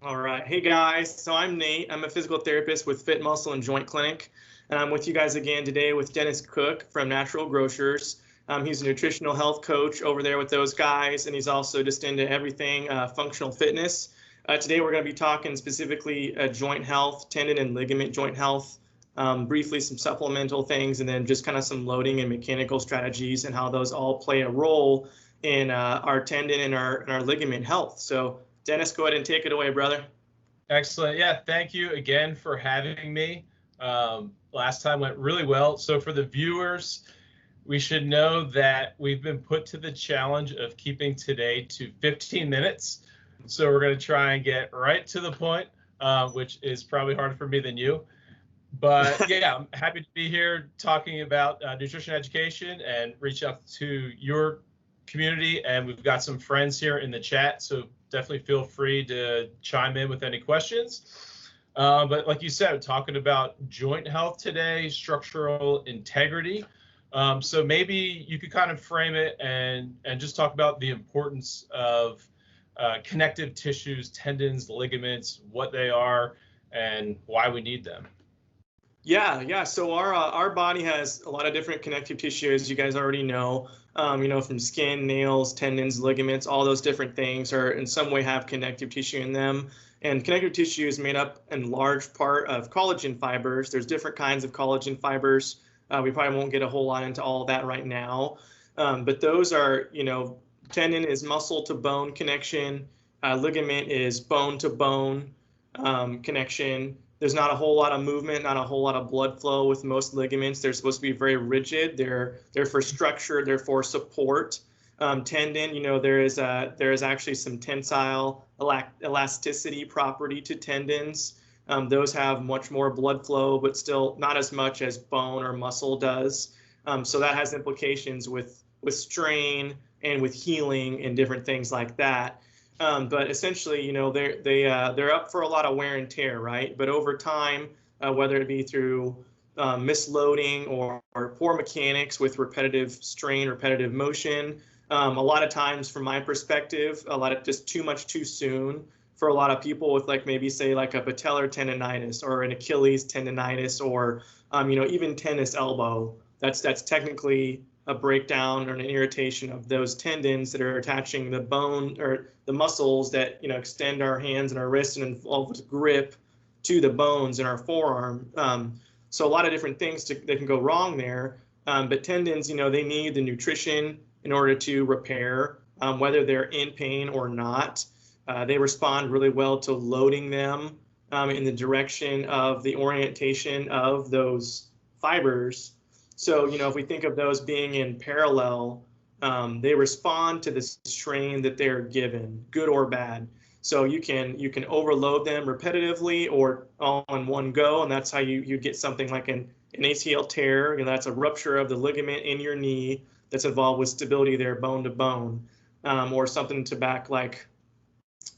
All right. Hey guys. So I'm Nate. I'm a physical therapist with Fit Muscle and Joint Clinic. And I'm with you guys again today with Dennis Cooke from Natural Grocers. He's a nutritional health coach over there with those guys, and he's also just into everything functional fitness. Today we're going to be talking specifically joint health, tendon and ligament joint health, briefly some supplemental things, and then just kind of some loading and mechanical strategies and how those all play a role in our tendon and our ligament health. So Dennis, go ahead and take it away, brother. Excellent. Yeah, thank you again for having me. Last time went really well. So for the viewers, we should know that we've been put to the challenge of keeping today to 15 minutes. So we're going to try and get right to the point, which is probably harder for me than you. But yeah, I'm happy to be here talking about nutrition education and reach out to your community. And we've got some friends here in the chat, so definitely feel free to chime in with any questions. But like you said, talking about joint health today, structural integrity. So maybe you could kind of frame it and just talk about the importance of connective tissues, tendons, ligaments, what they are, and why we need them. Yeah. So our body has a lot of different connective tissue, as you guys already know. From skin, nails, tendons, ligaments, all those different things are in some way have connective tissue in them. And connective tissue is made up in large part of collagen fibers. There's different kinds of collagen fibers. We probably won't get a whole lot into all of that right now. But those are, tendon is muscle to bone connection. Ligament is bone to bone connection. There's not a whole lot of movement, not a whole lot of blood flow with most ligaments. They're supposed to be very rigid. They're for structure. They're for support. Tendon, there is actually some tensile elasticity property to tendons. Those have much more blood flow, but still not as much as bone or muscle does. So that has implications with strain and with healing and different things like that. But essentially, they're up for a lot of wear and tear, right? But over time, whether it be through misloading or poor mechanics with repetitive strain, repetitive motion, a lot of times, from my perspective, a lot of just too much too soon for a lot of people with maybe say a patellar tendonitis or an Achilles tendonitis or even tennis elbow. That's technically a breakdown or an irritation of those tendons that are attaching the bone or the muscles that extend our hands and our wrists and involve grip to the bones in our forearm. So a lot of different things that can go wrong there. But tendons, they need the nutrition in order to repair, whether they're in pain or not. They respond really well to loading them in the direction of the orientation of those fibers. So, if we think of those being in parallel, they respond to the strain that they're given, good or bad. So you can overload them repetitively or all in one go, and that's how you get something like an ACL tear. That's a rupture of the ligament in your knee that's involved with stability there, bone to bone, or something to back like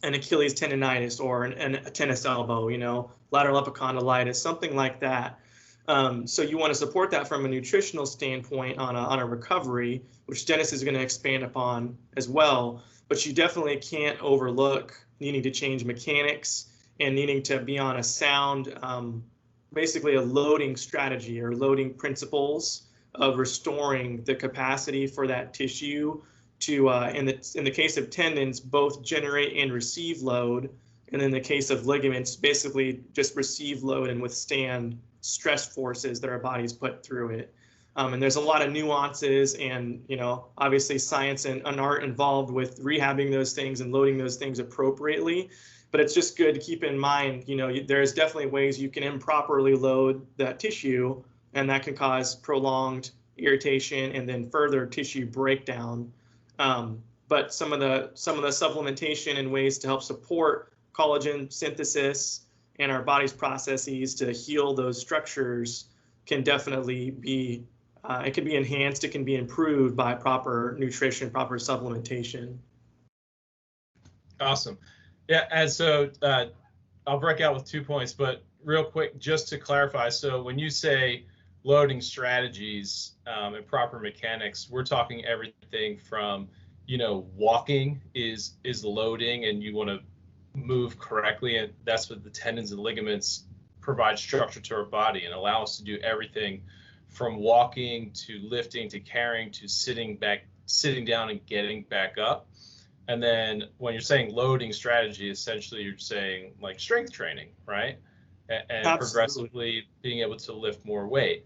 an Achilles tendonitis or a tennis elbow, lateral epicondylitis, something like that. So you want to support that from a nutritional standpoint on a recovery, which Dennis is going to expand upon as well. But you definitely can't overlook needing to change mechanics and needing to be on a sound, basically a loading strategy or loading principles of restoring the capacity for that tissue to, in the case of tendons, both generate and receive load. And in the case of ligaments, basically just receive load and withstand stress forces that our bodies put through it. And there's a lot of nuances and, obviously science and art involved with rehabbing those things and loading those things appropriately. But it's just good to keep in mind, there's definitely ways you can improperly load that tissue, and that can cause prolonged irritation and then further tissue breakdown. But some of the supplementation and ways to help support collagen synthesis and our body's processes to heal those structures can definitely be, it can be enhanced, it can be improved by proper nutrition, proper supplementation. Awesome. Yeah, and so I'll break out with 2 points, but real quick, just to clarify, so when you say loading strategies and proper mechanics, we're talking everything from, walking is loading and you want to move correctly, and that's what the tendons and ligaments provide structure to our body and allow us to do everything from walking to lifting to carrying to sitting down and getting back up. And then when you're saying loading strategy, essentially you're saying like strength training, right? And progressively being able to lift more weight.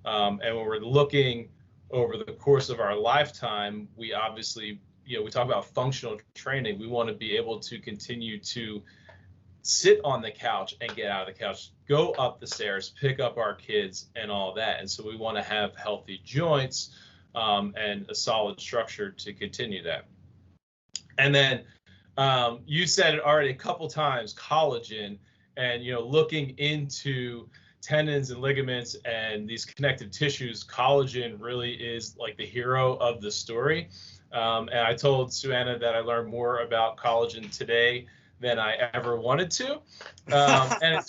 And when we're looking over the course of our lifetime, we obviously, we talk about functional training. We want to be able to continue to sit on the couch and get out of the couch, go up the stairs, pick up our kids and all that. And so we want to have healthy joints and a solid structure to continue that. And then you said it already a couple times, collagen, and looking into tendons and ligaments and these connective tissues, collagen really is like the hero of the story. And I told Suanna that I learned more about collagen today than I ever wanted to. And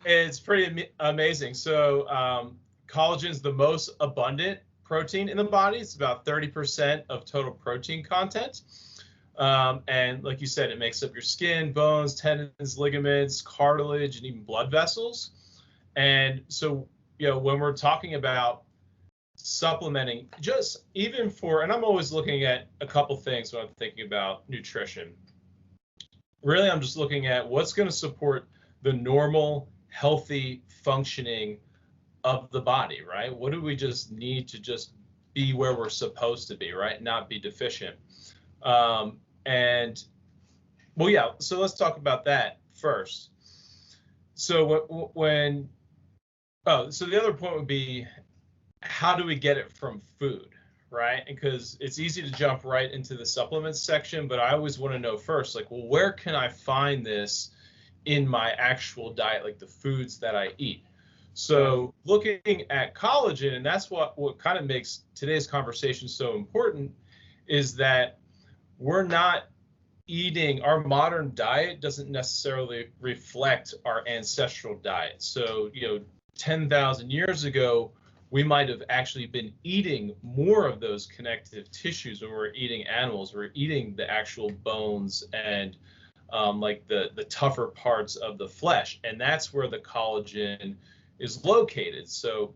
it's pretty amazing. So collagen is the most abundant protein in the body. It's about 30% of total protein content. And like you said, it makes up your skin, bones, tendons, ligaments, cartilage, and even blood vessels. And so, when we're talking about supplementing, just even and I'm always looking at a couple things when I'm thinking about nutrition. Really, I'm just looking at what's going to support the normal, healthy functioning of the body, right? What do we just need to just be where we're supposed to be, right? Not be deficient. So let's talk about that first. So so the other point would be, how do we get it from food, right? Because it's easy to jump right into the supplements section, but I always want to know first, like, well, where can I find this in my actual diet, like the foods that I eat? So looking at collagen, and that's what kind of makes today's conversation so important, is that we're not eating, our modern diet doesn't necessarily reflect our ancestral diet. So, 10,000 years ago, we might have actually been eating more of those connective tissues when we're eating animals. We're eating the actual bones and like the tougher parts of the flesh. And that's where the collagen is located. So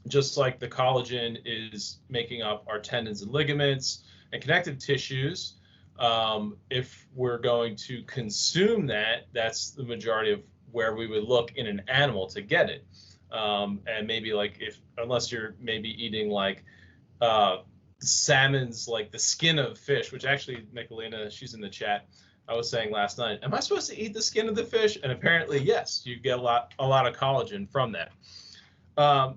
just like the collagen is making up our tendons and ligaments and connective tissues, if we're going to consume that, that's the majority of where we would look in an animal to get it. And maybe unless you're maybe eating like salmon's, like the skin of fish, which actually Nicolina, she's in the chat, I was saying last night, am I supposed to eat the skin of the fish? And apparently, yes, you get a lot of collagen from that.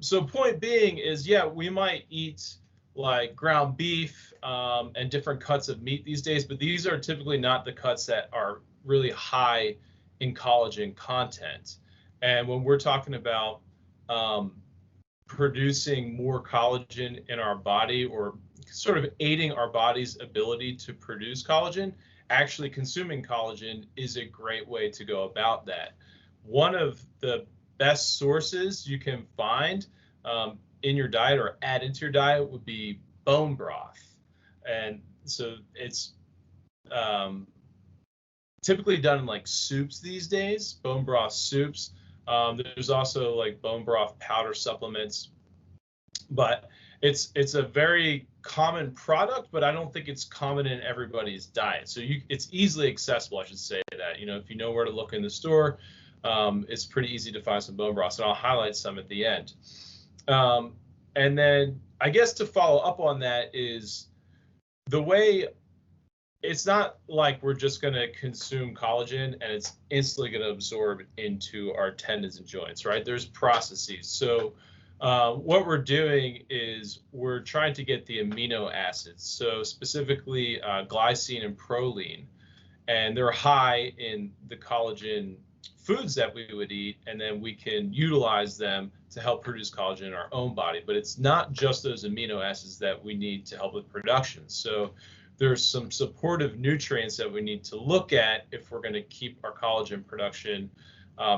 So point being is, we might eat like ground beef and different cuts of meat these days, but these are typically not the cuts that are really high in collagen content. And when we're talking about producing more collagen in our body, or sort of aiding our body's ability to produce collagen, actually consuming collagen is a great way to go about that. One of the best sources you can find in your diet or add into your diet would be bone broth. And so it's typically done in like soups these days, bone broth soups. There's also like bone broth powder supplements, but it's a very common product, but I don't think it's common in everybody's diet. So it's easily accessible, I should say that. If you know where to look in the store, it's pretty easy to find some bone broths, and I'll highlight some at the end. And then I guess to follow up on that is the way, it's not like we're just going to consume collagen and it's instantly going to absorb into our tendons and joints, right? There's processes. So what we're doing is we're trying to get the amino acids, so specifically glycine and proline, and they're high in the collagen foods that we would eat, and then we can utilize them to help produce collagen in our own body. But it's not just those amino acids that we need to help with production. So there's some supportive nutrients that we need to look at if we're going to keep our collagen production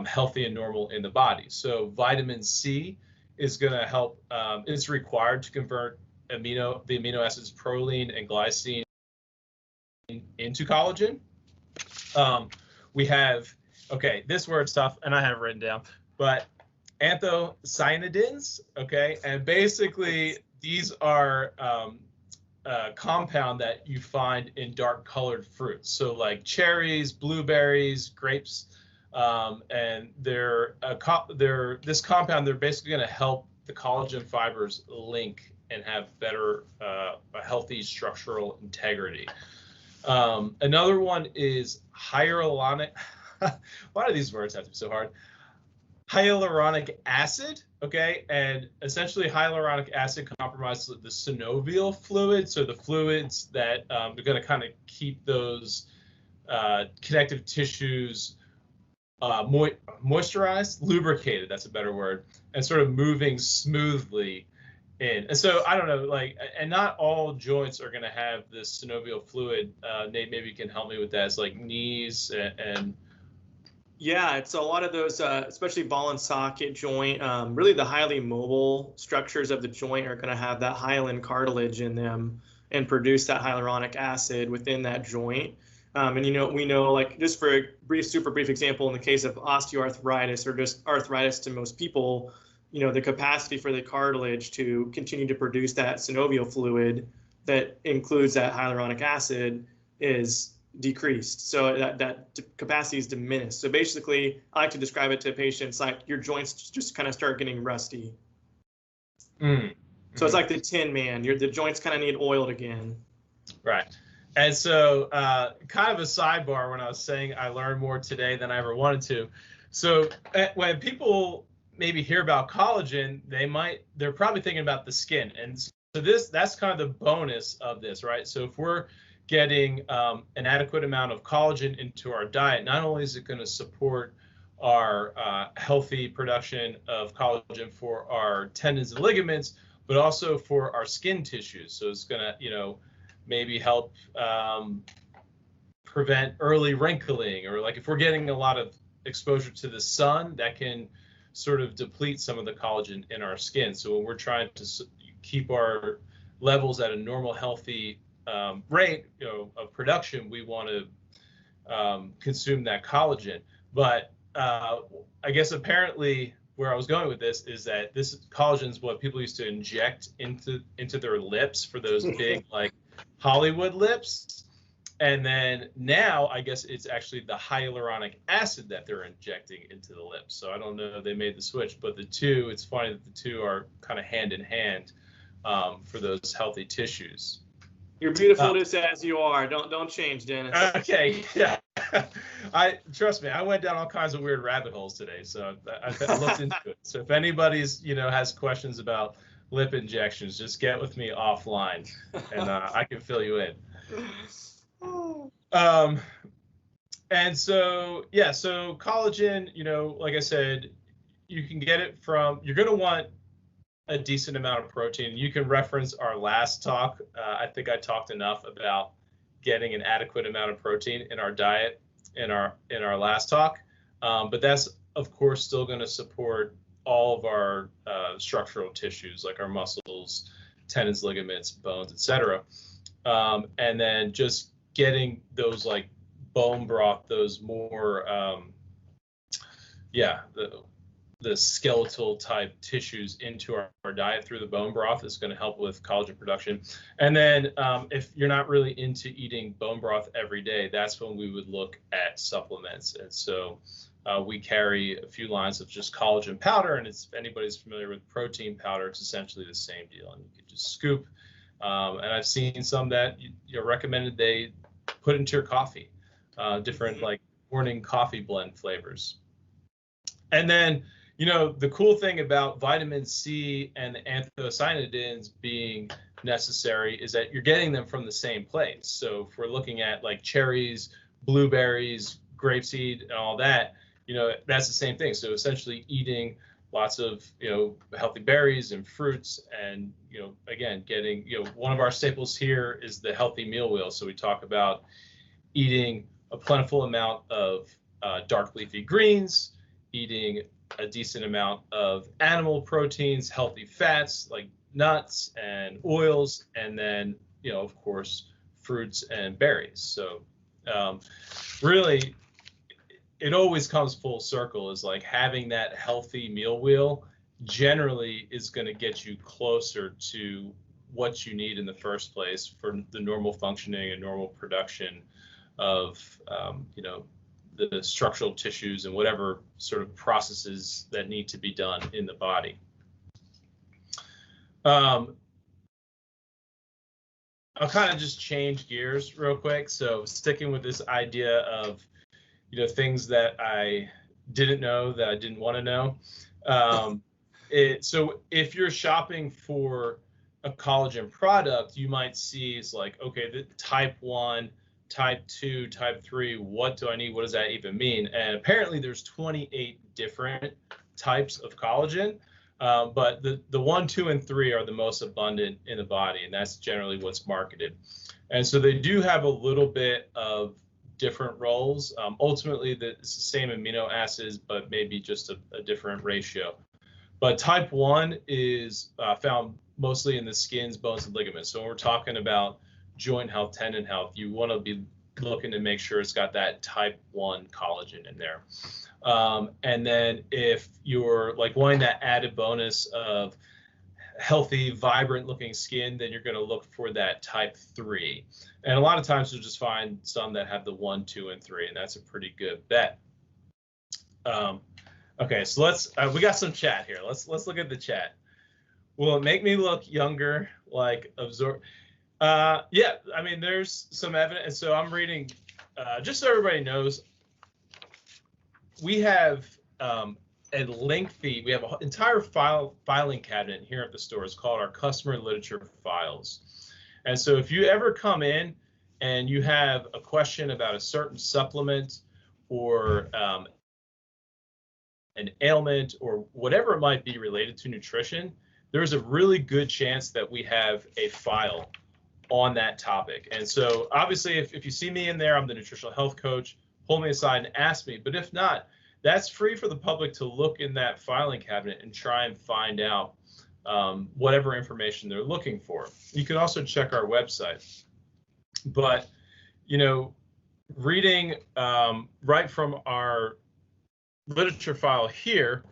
healthy and normal in the body. So vitamin C is going to help. It's required to convert the amino acids proline and glycine into collagen. we have, okay, this word's tough, and I have it written down, but anthocyanidins, okay, and basically these are compound that you find in dark colored fruits, so like cherries, blueberries, grapes, and this compound, they're basically going to help the collagen fibers link and have better a healthy structural integrity. Another one is hyaluronic. Why do these words have to be so hard? Hyaluronic acid, okay, and essentially hyaluronic acid compromises the synovial fluid, so the fluids that are going to kind of keep those connective tissues moisturized, lubricated, that's a better word, and sort of moving smoothly in. And so I don't know, like, and not all joints are going to have this synovial fluid. Nate, maybe you can help me with that. It's like knees and yeah, it's a lot of those, especially ball and socket joint. Really, the highly mobile structures of the joint are going to have that hyaline cartilage in them and produce that hyaluronic acid within that joint. And we know, like, just for a super brief example, in the case of osteoarthritis or just arthritis to most people, the capacity for the cartilage to continue to produce that synovial fluid that includes that hyaluronic acid is decreased. So that capacity is diminished. So basically, I like to describe it to patients like your joints just kind of start getting rusty. Mm-hmm. So it's like the Tin Man. The joints kind of need oiled again. Right. And so kind of a sidebar, when I was saying I learned more today than I ever wanted to. So when people maybe hear about collagen, they're probably thinking about the skin. And so that's kind of the bonus of this, right? So if we're getting an adequate amount of collagen into our diet, not only is it going to support our healthy production of collagen for our tendons and ligaments, but also for our skin tissues. So it's going to, maybe help prevent early wrinkling, or like if we're getting a lot of exposure to the sun, that can sort of deplete some of the collagen in our skin. So when we're trying to keep our levels at a normal, healthy rate, of production, we want to consume that collagen. But I guess apparently where I was going with this is that this collagen is what people used to inject into their lips for those big like Hollywood lips. And then now I guess it's actually the hyaluronic acid that they're injecting into the lips. So I don't know if they made the switch, but it's funny that the two are kind of hand in hand for those healthy tissues. You're beautiful just as you are. Don't change, Dennis. Okay, yeah. Trust me, I went down all kinds of weird rabbit holes today, so I looked into it. So if anybody's has questions about lip injections, just get with me offline, and I can fill you in. And so so collagen, like I said, you can get it from. You're going to want a decent amount of protein. You can reference our last talk. I think I talked enough about getting an adequate amount of protein in our diet in our last talk, but that's of course still going to support all of our structural tissues like our muscles, tendons, ligaments, bones, etc. And then just getting those like bone broth, those more the skeletal type tissues into our diet through the bone broth is going to help with collagen production. And then if you're not really into eating bone broth every day, that's when we would look at supplements. And so we carry a few lines of just collagen powder, and if anybody's familiar with protein powder, it's essentially the same deal. And you can just scoop. And I've seen some that you're recommended they put into your coffee, different like morning coffee blend flavors. And then the cool thing about vitamin C and the anthocyanidins being necessary is that you're getting them from the same place. So if we're looking at like cherries, blueberries, grapeseed, and all that, that's the same thing. So essentially eating lots of, healthy berries and fruits, and, again, getting, one of our staples here is the healthy meal wheel. So we talk about eating a plentiful amount of dark leafy greens, eating a decent amount of animal proteins, healthy fats like nuts and oils, and then, of course, fruits and berries. So really, it always comes full circle, is like having that healthy meal wheel generally is going to get you closer to what you need in the first place for the normal functioning and normal production of, the structural tissues and whatever sort of processes that need to be done in the body. I'll kind of just change gears real quick. So sticking with this idea of, things that I didn't know that I didn't want to know. So if you're shopping for a collagen product, you might see it's like, okay, the type 1, type 2, type 3, what do I need? What does that even mean? And apparently there's 28 different types of collagen, but the 1, 2, and 3 are the most abundant in the body, and that's generally what's marketed. And so they do have a little bit of different roles. Ultimately, it's the same amino acids, but maybe just a different ratio. But type 1 is found mostly in the skins, bones, and ligaments. So when we're talking about joint health, tendon health, you want to be looking to make sure it's got that type 1 collagen in there. And then if you're like wanting that added bonus of healthy, vibrant looking skin, then you're going to look for that type 3. And a lot of times you'll just find some that have the 1, 2, and 3, and that's a pretty good bet. Okay, so let's we got some chat here. Let's look at the chat. Will it make me look younger? Like absorb? Yeah, I mean, there's some evidence. So I'm reading, just so everybody knows, we have we have an entire filing cabinet here at the store. It's called our customer literature files. And so if you ever come in and you have a question about a certain supplement or an ailment or whatever it might be related to nutrition, there's a really good chance that we have a file on that topic. And so obviously if you see me in there, I'm the nutritional health coach, pull me aside and ask me. But if not, that's free for the public to look in that filing cabinet and try and find out whatever information they're looking for. You can also check our website. But, reading right from our literature file here,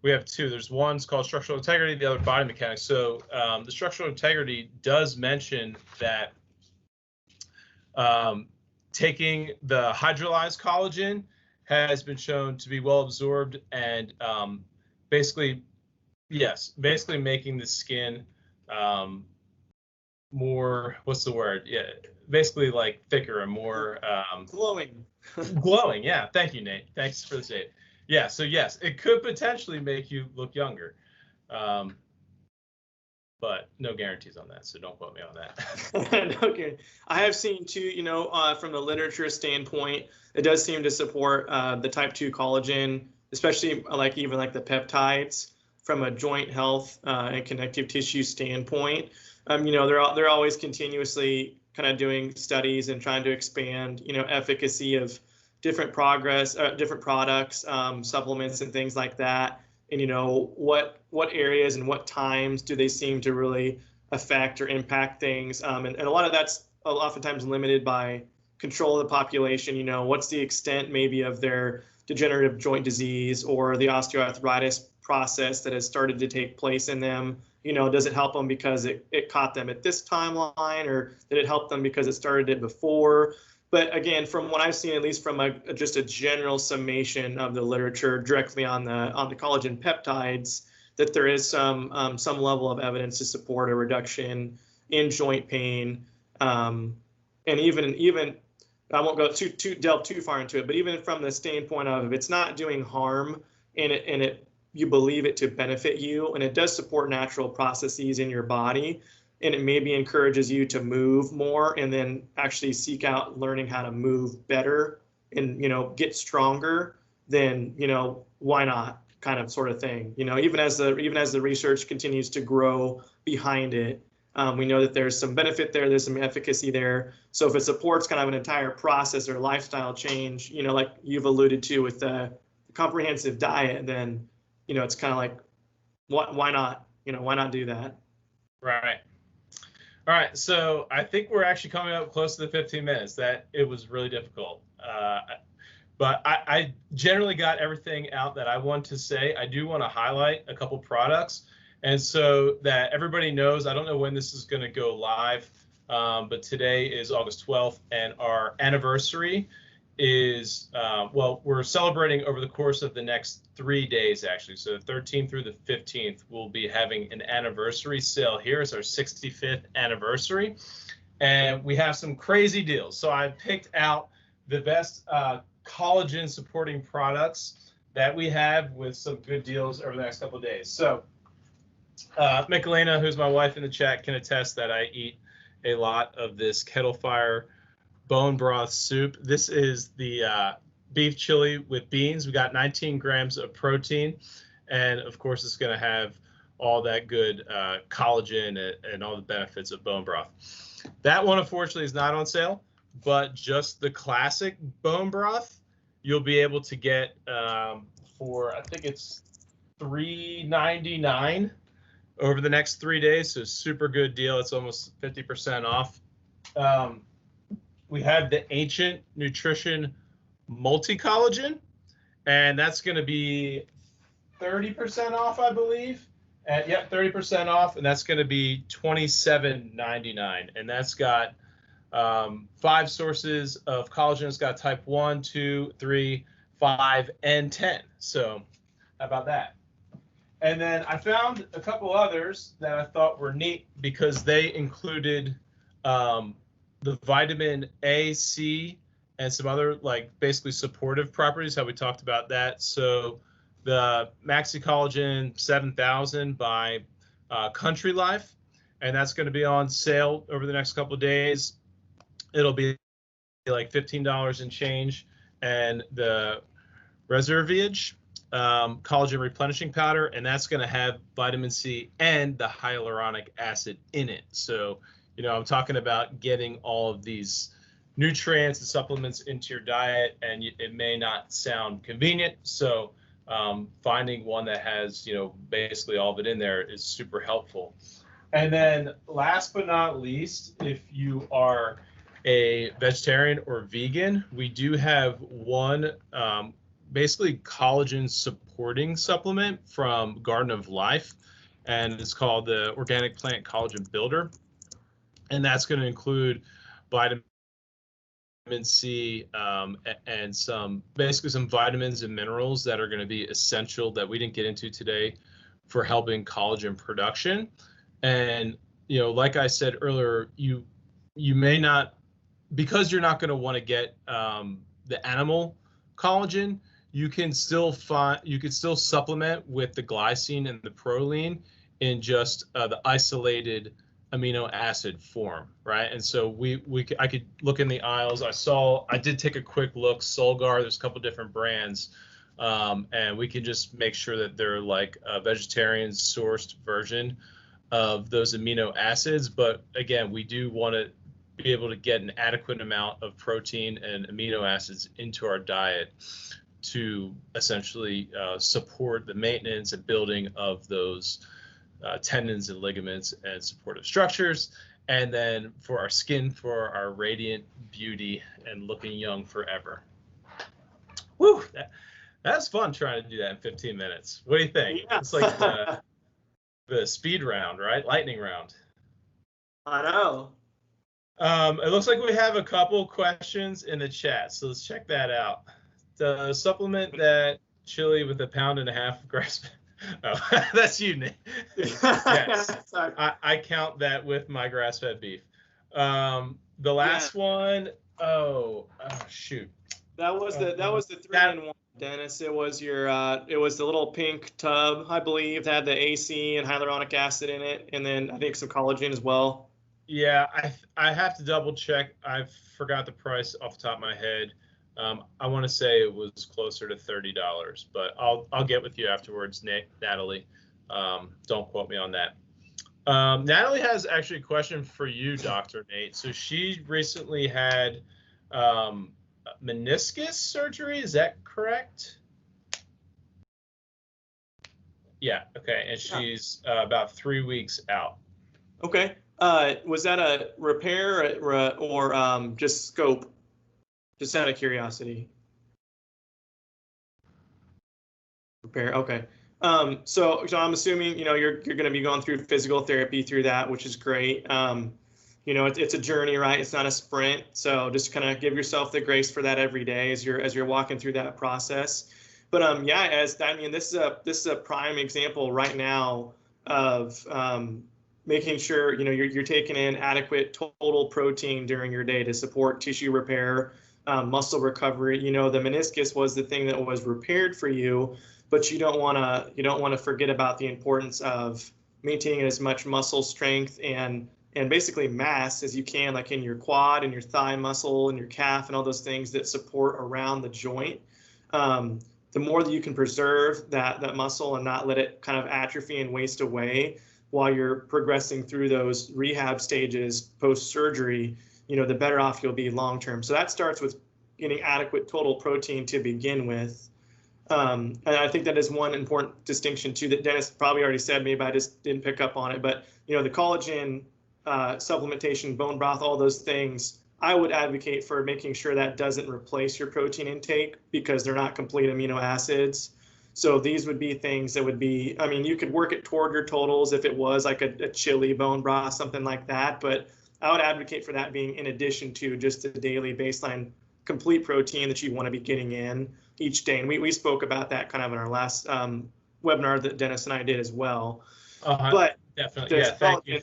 we have two. There's one's called structural integrity, the other body mechanics. So the structural integrity does mention that taking the hydrolyzed collagen has been shown to be well absorbed and basically making the skin more, what's the word? Yeah, basically like thicker and more glowing. Glowing, yeah. Thank you, Nate. Thanks for the save. Yeah, so yes, it could potentially make you look younger, but no guarantees on that, so don't quote me on that. Okay, I have seen too, from the literature standpoint, it does seem to support the type 2 collagen, especially even the peptides from a joint health and connective tissue standpoint. They're always continuously kind of doing studies and trying to expand, efficacy of different products, supplements and things like that. And, what areas and what times do they seem to really affect or impact things? And a lot of that's oftentimes limited by control of the population. What's the extent maybe of their degenerative joint disease or the osteoarthritis process that has started to take place in them? Does it help them because it caught them at this timeline, or did it help them because it started it before? But again, from what I've seen, at least from just a general summation of the literature directly on the collagen peptides, that there is some level of evidence to support a reduction in joint pain, and even I won't go delve too far into it, but even from the standpoint of if it's not doing harm and you believe it to benefit you, and it does support natural processes in your body, and it maybe encourages you to move more and then actually seek out learning how to move better and, get stronger, then, why not, kind of sort of thing. Even as the research continues to grow behind it, we know that there's some benefit there, there's some efficacy there. So if it supports kind of an entire process or lifestyle change, like you've alluded to with the comprehensive diet, then, it's kind of like, why not? Why not do that? Right. All right. So I think we're actually coming up close to the 15 minutes. That it was really difficult. But I generally got everything out that I want to say. I do want to highlight a couple products. And so that everybody knows, I don't know when this is going to go live, but today is August 12th, and our anniversary is, well, we're celebrating over the course of the next 3 days, actually. So the 13th through the 15th, we'll be having an anniversary sale here. It's our 65th anniversary, and we have some crazy deals. So I picked out the best collagen supporting products that we have with some good deals over the next couple of days. So Michelina, who's my wife in the chat, can attest that I eat a lot of this Kettle Fire bone broth soup. This is the beef chili with beans. We got 19 grams of protein, and of course it's going to have all that good collagen and all the benefits of bone broth. That one unfortunately is not on sale, but just the classic bone broth you'll be able to get for, I think it's $3.99 over the next 3 days. So super good deal. It's almost 50% off. We have the Ancient Nutrition Multi-Collagen, and that's going to be 30% off, I believe. Yep, 30% off, and that's going to be $27.99. And that's got 5 sources of collagen. It's got type 1, 2, 3, 5, and 10. So how about that? And then I found a couple others that I thought were neat because they included the vitamin A, C, and some other like basically supportive properties, how we talked about that. So the Maxi Collagen 7000 by Country Life, and that's going to be on sale over the next couple of days. It'll be like $15 and change. And the Reserviage collagen replenishing powder, and that's going to have vitamin C and the hyaluronic acid in it. So, you know, I'm talking about getting all of these nutrients and supplements into your diet, and it may not sound convenient. So finding one that has, you know, basically all of it in there is super helpful. And then last but not least, if you are a vegetarian or vegan, we do have one basically collagen supporting supplement from Garden of Life, and it's called the Organic Plant Collagen Builder. And that's going to include vitamin C and some vitamins and minerals that are going to be essential that we didn't get into today for helping collagen production. And, you know, like I said earlier, you may not, because you're not going to want to get the animal collagen, you can still supplement with the glycine and the proline in just the isolated amino acid form, right? And so I could look in the aisles. I did take a quick look. Solgar, there's a couple different brands, and we can just make sure that they're like a vegetarian sourced version of those amino acids. But again, we do want to be able to get an adequate amount of protein and amino acids into our diet to essentially support the maintenance and building of those tendons and ligaments and supportive structures. And then for our skin, for our radiant beauty and looking young forever. Woo! That's fun trying to do that in 15 minutes. What do you think? Yeah. It's like the speed round, right? Lightning round. I know. It looks like we have a couple questions in the chat, so let's check that out. The supplement that chili with 1.5 pounds of grass. Oh, that's you, Nick. Yes, I count that with my grass-fed beef. The last one, shoot. That was the 3-in-1, Dennis. It was it was the little pink tub, I believe, that had the AC and hyaluronic acid in it, and then I think some collagen as well. Yeah, I have to double check. I forgot the price off the top of my head. I want to say it was closer to $30, but I'll get with you afterwards, Natalie. Don't quote me on that. Natalie has actually a question for you, Dr. Nate. So she recently had meniscus surgery. Is that correct? Yeah. Okay. And she's about 3 weeks out. Okay. Was that a repair or just scope? Just out of curiosity. Repair. Okay. So I'm assuming, you're going to be going through physical therapy through that, which is great. It's a journey, right? It's not a sprint. So just kind of give yourself the grace for that every day as you're walking through that process. But yeah, this is a prime example right now of making sure you're taking in adequate total protein during your day to support tissue repair, muscle recovery. The meniscus was the thing that was repaired for you, but you don't want to forget about the importance of maintaining as much muscle strength and basically mass as you can, like in your quad and your thigh muscle and your calf and all those things that support around the joint. The more that you can preserve that muscle and not let it kind of atrophy and waste away while you're progressing through those rehab stages post-surgery, the better off you'll be long term. So that starts with getting adequate total protein to begin with. And I think that is one important distinction too that Dennis probably already said, maybe I just didn't pick up on it, but the collagen supplementation, bone broth, all those things, I would advocate for making sure that doesn't replace your protein intake because they're not complete amino acids. So these would be things that would be, you could work it toward your totals if it was like a chili bone broth, something like that. But I would advocate for that being in addition to just the daily baseline complete protein that you want to be getting in each day. And we spoke about that kind of in our last webinar that Dennis and I did as well. But definitely, yeah, thank you.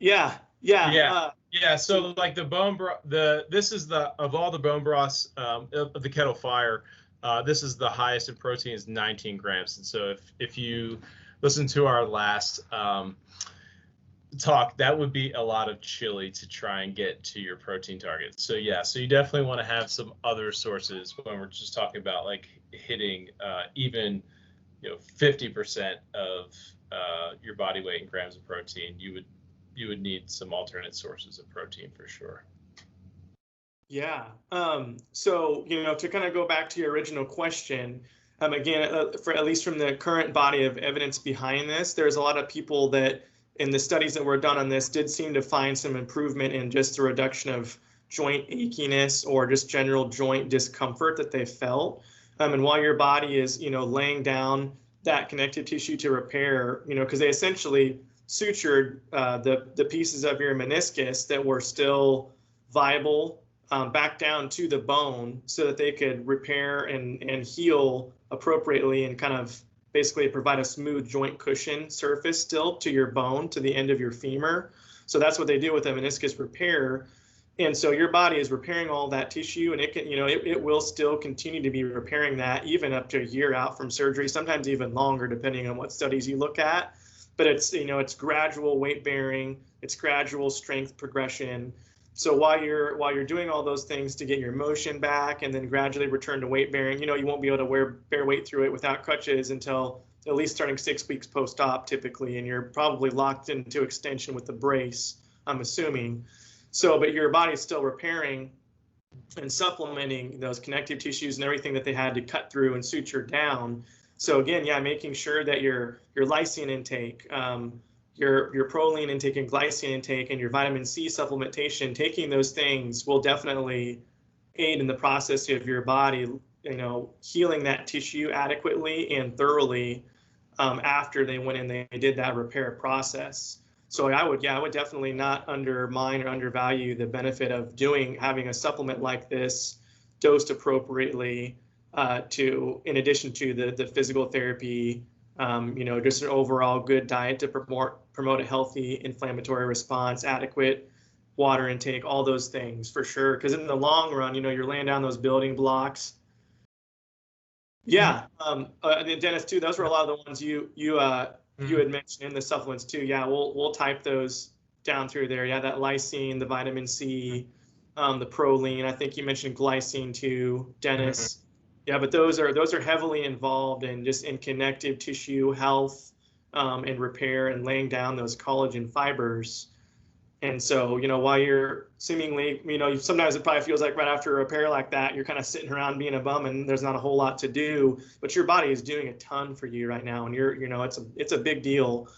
Yeah. So like the bone broth, this is of all the bone broths of the Kettle Fire, this is the highest in protein, is 19 grams. And so if you listen to our last talk, that would be a lot of chili to try and get to your protein target. So yeah, so you definitely want to have some other sources when we're just talking about like hitting even 50% of your body weight in grams of protein. You would need some alternate sources of protein for sure. Yeah. So, to kind of go back to your original question, again, for at least from the current body of evidence behind this, there's a lot of people that in the studies that were done on this did seem to find some improvement in just the reduction of joint achiness or just general joint discomfort that they felt. And while your body is, laying down that connective tissue to repair, because they essentially sutured the pieces of your meniscus that were still viable back down to the bone so that they could repair and heal appropriately and kind of basically provide a smooth joint cushion surface still to your bone, to the end of your femur. So that's what they do with a meniscus repair. And so your body is repairing all that tissue, and it can, it will still continue to be repairing that even up to a year out from surgery, sometimes even longer, depending on what studies you look at. But it's, it's gradual weight bearing, it's gradual strength progression. So while you're doing all those things to get your motion back and then gradually return to weight bearing, you won't be able to bear weight through it without crutches until at least starting 6 weeks post-op typically, and you're probably locked into extension with the brace, I'm assuming. So, but your body's still repairing and supplementing those connective tissues and everything that they had to cut through and suture down. So again, yeah, making sure that your lysine intake, your proline intake and glycine intake and your vitamin C supplementation, taking those things will definitely aid in the process of your body, healing that tissue adequately and thoroughly after they went in, they did that repair process. So I would definitely not undermine or undervalue the benefit of having a supplement like this dosed appropriately in addition to the physical therapy, just an overall good diet to promote a healthy inflammatory response, adequate water intake, all those things for sure. Because in the long run, you're laying down those building blocks. Yeah, Dennis too. Those were a lot of the ones you had mentioned in the supplements too. Yeah, we'll type those down through there. Yeah, that lysine, the vitamin C, the proline. I think you mentioned glycine too, Dennis. Yeah, but those are heavily involved in connective tissue health and repair and laying down those collagen fibers. And so, while you're seemingly, sometimes it probably feels like right after a repair like that, you're kind of sitting around being a bum and there's not a whole lot to do, but your body is doing a ton for you right now. And it's a big deal.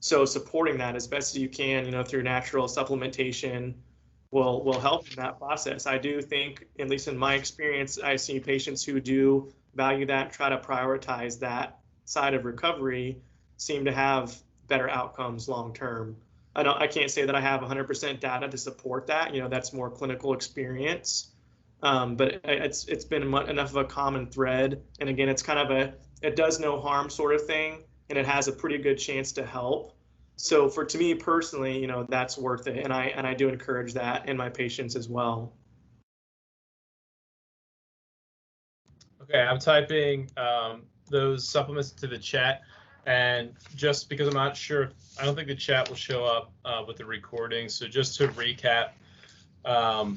So supporting that as best as you can, through natural supplementation will help in that process. I do think, at least in my experience, I see patients who do value that, try to prioritize that side of recovery seem to have better outcomes long term. I can't say that I have 100% data to support that. That's more clinical experience. But it's been enough of a common thread. And again, it's kind of it does no harm sort of thing, and it has a pretty good chance to help. So to me personally, that's worth it. And I do encourage that in my patients as well. Okay, I'm typing those supplements to the chat. And just because I'm not sure, I don't think the chat will show up with the recording. So just to recap, I'll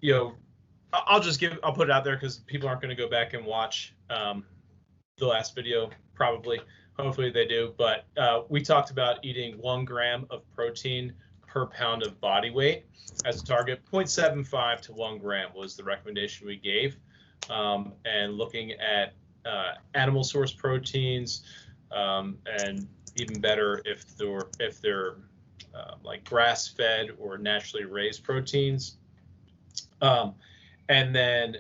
put it out there because people aren't going to go back and watch the last video, probably. Hopefully they do. But we talked about eating 1 gram of protein per pound of body weight as a target. 0.75 to 1 gram was the recommendation we gave. And looking at animal source proteins, and even better if they're like grass fed or naturally raised proteins. And then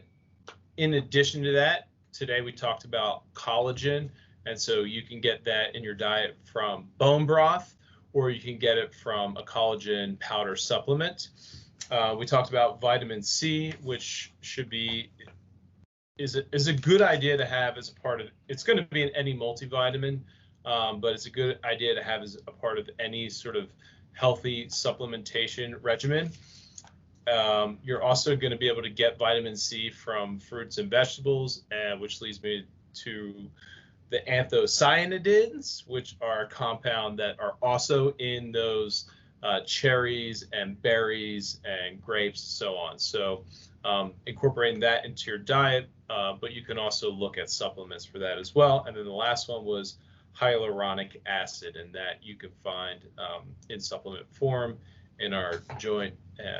in addition to that, today we talked about collagen. And so you can get that in your diet from bone broth, or you can get it from a collagen powder supplement. We talked about vitamin C, which is a good idea to have as a part of, it's going to be in any multivitamin, but it's a good idea to have as a part of any sort of healthy supplementation regimen. You're also going to be able to get vitamin C from fruits and vegetables, which leads me to the anthocyanidins, which are a compound that are also in those cherries and berries and grapes and so on. So incorporating that into your diet, but you can also look at supplements for that as well. And then the last one was hyaluronic acid, and that you can find in supplement form in our joint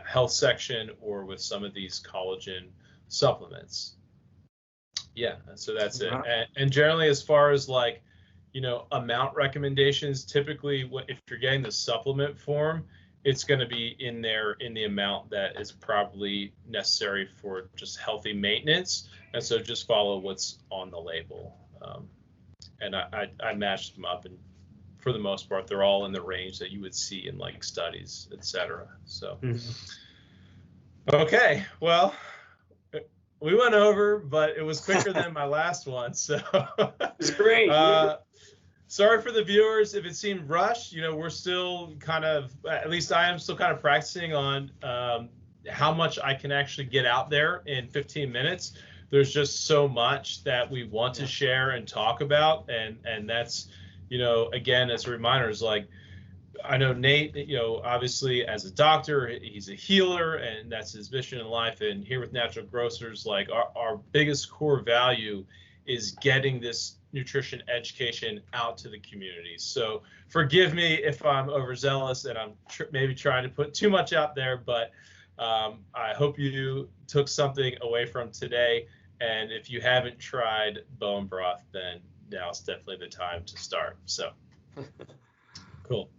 health section or with some of these collagen supplements. Yeah, so that's it. And generally, as far as like, amount recommendations, typically if you're getting the supplement form, it's going to be in there in the amount that is probably necessary for just healthy maintenance. And so just follow what's on the label. And I matched them up, and for the most part, they're all in the range that you would see in like studies, et cetera. So, Okay, well, we went over, but it was quicker than my last one. So it's great. Sorry for the viewers if it seemed rushed. We're still kind of, at least I am still kind of practicing on how much I can actually get out there in 15 minutes. There's just so much that we want to share and talk about. And that's, again, as a reminder, is like, I know Nate, obviously as a doctor, he's a healer, and that's his mission in life. And here with Natural Grocers, like our biggest core value is getting this nutrition education out to the community. So forgive me if I'm overzealous and I'm maybe trying to put too much out there, but I hope you took something away from today. And if you haven't tried bone broth, then now's definitely the time to start. So cool.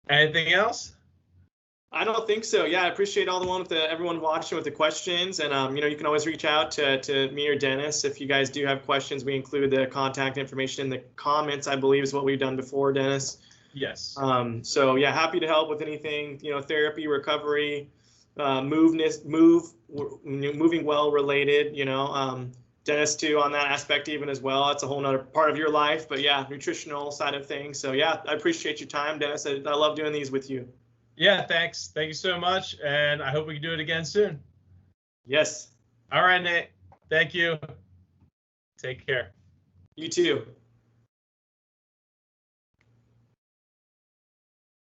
Anything else? I don't think so. Yeah, I appreciate everyone watching with the questions, and you can always reach out to me or Dennis if you guys do have questions. We include the contact information in the comments, I believe, is what we've done before, Dennis. Yes. So yeah, happy to help with anything, therapy, recovery, moving well related, Dennis too on that aspect even as well. It's a whole nother part of your life, but yeah, nutritional side of things. So yeah, I appreciate your time, Dennis. I love doing these with you. Yeah, thanks. Thank you so much. And I hope we can do it again soon. Yes. All right, Nate. Thank you. Take care. You too.